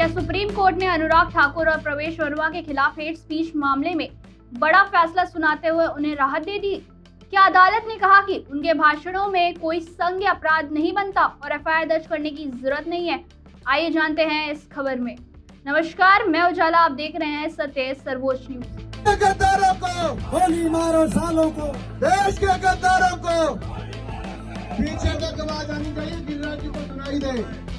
क्या supreme court ने अनुराग ठाकुर और प्रवेश वर्मा के खिलाफ हेट स्पीच मामले में बड़ा फैसला सुनाते हुए उन्हें राहत दे दी? क्या अदालत ने कहा कि उनके भाषणों में कोई संज्ञेय अपराध नहीं बनता और एफआईआर दर्ज करने की जरूरत नहीं है? आइए जानते हैं इस खबर में। नमस्कार, मैं उजाला, आप देख रहे हैं सत्य सर्वोच्च न्यूज। गद्दारों को गोली मारो, सालों को देश के गद्दारों को पीछे तक आवाज आनी चाहिए, गिरिराज जी को सुनाई दे।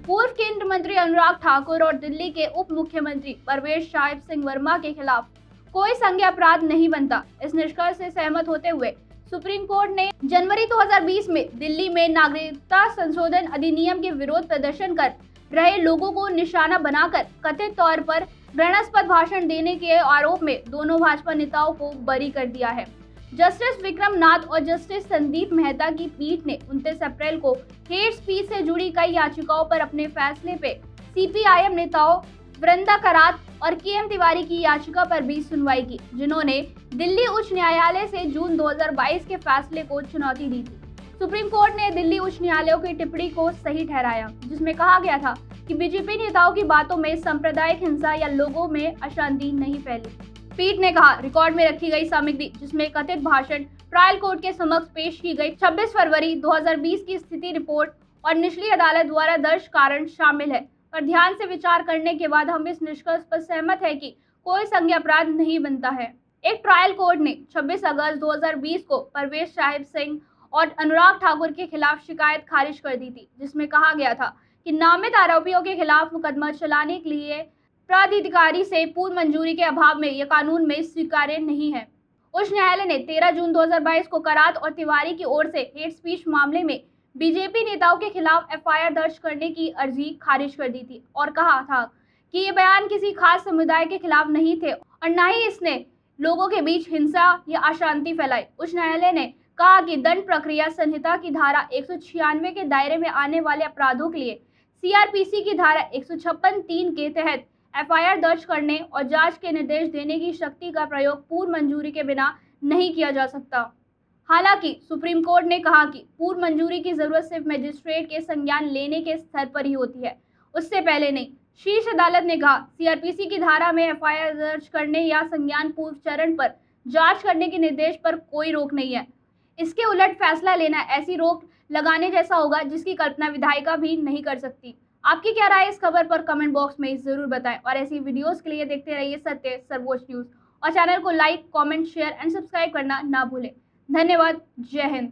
पूर्व केंद्रीय मंत्री अनुराग ठाकुर और दिल्ली के उप मुख्यमंत्री परवेश साहिब वर्मा के खिलाफ कोई संज्ञेय अपराध नहीं बनता, इस निष्कर्ष से सहमत होते हुए सुप्रीम कोर्ट ने जनवरी 2020 में दिल्ली में नागरिकता संशोधन अधिनियम के विरोध प्रदर्शन कर रहे लोगों को निशाना बनाकर कथित तौर पर घृणास्पद भाषण देने के आरोप में दोनों भाजपा नेताओं को बरी कर दिया है। जस्टिस विक्रम नाथ और जस्टिस संदीप मेहता की पीठ ने 29 अप्रैल को हेट स्पीच से जुड़ी कई याचिकाओं पर अपने फैसले पे सीपीआईएम नेताओं वृंदा करात और केएम तिवारी की याचिका पर भी सुनवाई की, जिन्होंने दिल्ली उच्च न्यायालय से जून 2022 के फैसले को चुनौती दी थी। सुप्रीम कोर्ट ने दिल्ली उच्च न्यायालय की टिप्पणी को सही ठहराया, जिसमें कहा गया था कि बीजेपी नेताओं की बातों में सांप्रदायिक हिंसा या लोगों में अशांति नहीं फैली। पीठ ने कहा, रिकॉर्ड में रखी गई सामग्री जिसमें कथित भाषण ट्रायल कोर्ट के समक्ष पेश की गई 26 फरवरी 2020 की स्थिति रिपोर्ट और निचली अदालत द्वारा दर्ज कारण शामिल है, पर ध्यान से विचार करने के बाद हम इस निष्कर्ष पर सहमत है कि कोई संज्ञेय अपराध नहीं बनता है। एक ट्रायल कोर्ट ने 26 अगस्त 2020 को परवेश साहिब और अनुराग ठाकुर के खिलाफ शिकायत खारिज कर दी थी, जिसमें कहा गया था कि नामित आरोपियों के खिलाफ मुकदमा चलाने के लिए प्राधिकारी से पूर्व मंजूरी के अभाव में यह कानून में स्वीकार्य नहीं है। उच्च न्यायालय ने 13 जून 2022 को करात और तिवारी की ओर से हेट स्पीच मामले में बीजेपी नेताओं के खिलाफ एफआईआर दर्ज करने की अर्जी खारिज कर दी थी और कहा था कि ये बयान किसी खास समुदाय के खिलाफ नहीं थे और न ही इसने लोगों के बीच हिंसा या अशांति फैलाई। उच्च न्यायालय ने कहा कि दंड प्रक्रिया संहिता की धारा 196 के दायरे में आने वाले अपराधों के लिए सीआरपीसी की धारा 156(3) के तहत एफआईआर दर्ज करने और जांच के निर्देश देने की शक्ति का प्रयोग पूर्व मंजूरी के बिना नहीं किया जा सकता। हालांकि सुप्रीम कोर्ट ने कहा कि पूर्व मंजूरी की जरूरत सिर्फ मजिस्ट्रेट के संज्ञान लेने के स्तर पर ही होती है, उससे पहले नहीं। शीर्ष अदालत ने कहा, सीआरपीसी की धारा में एफआईआर दर्ज करने या संज्ञान पूर्व चरण पर जांच करने के निर्देश पर कोई रोक नहीं है। इसके उलट फैसला लेना ऐसी रोक लगाने जैसा होगा जिसकी कल्पना विधायिका भी नहीं कर सकती। आपकी क्या राय इस खबर पर कमेंट बॉक्स में जरूर बताएं और ऐसी वीडियोस के लिए देखते रहिए सत्य सर्वोच्च न्यूज और चैनल को like, comment, share and subscribe करना ना भूलें। धन्यवाद। जय हिंद।